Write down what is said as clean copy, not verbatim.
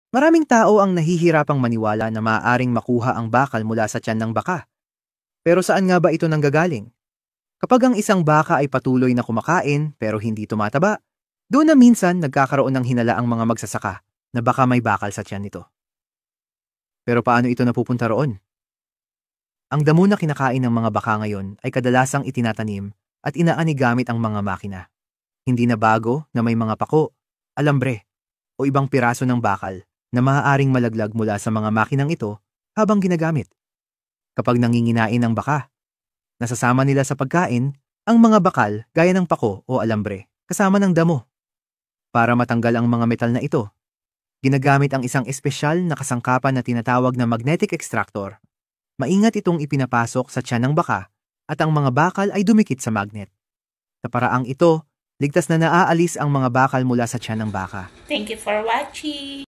Maraming tao ang nahihirapang maniwala na maaaring makuha ang bakal mula sa tiyan ng baka. Pero saan nga ba ito nanggagaling? Kapag ang isang baka ay patuloy na kumakain pero hindi tumataba, doon na minsan nagkakaroon ng hinala ang mga magsasaka na baka may bakal sa tiyan nito. Pero paano ito napupunta roon? Ang damo na kinakain ng mga baka ngayon ay kadalasang itinatanim at inaani gamit ang mga makina. Hindi na bago na may mga pako, alambre, o ibang piraso ng bakal na maaaring malaglag mula sa mga makinang ito habang ginagamit. Kapag nanginginain ang baka, nasasama nila sa pagkain ang mga bakal gaya ng pako o alambre kasama ng damo. Para matanggal ang mga metal na ito, ginagamit ang isang espesyal na kasangkapan na tinatawag na magnetic extractor. Maingat itong ipinapasok sa tiyan ng baka at ang mga bakal ay dumikit sa magnet. Sa paraang ito, ligtas na naaalis ang mga bakal mula sa tiyan ng baka. Thank you for watching.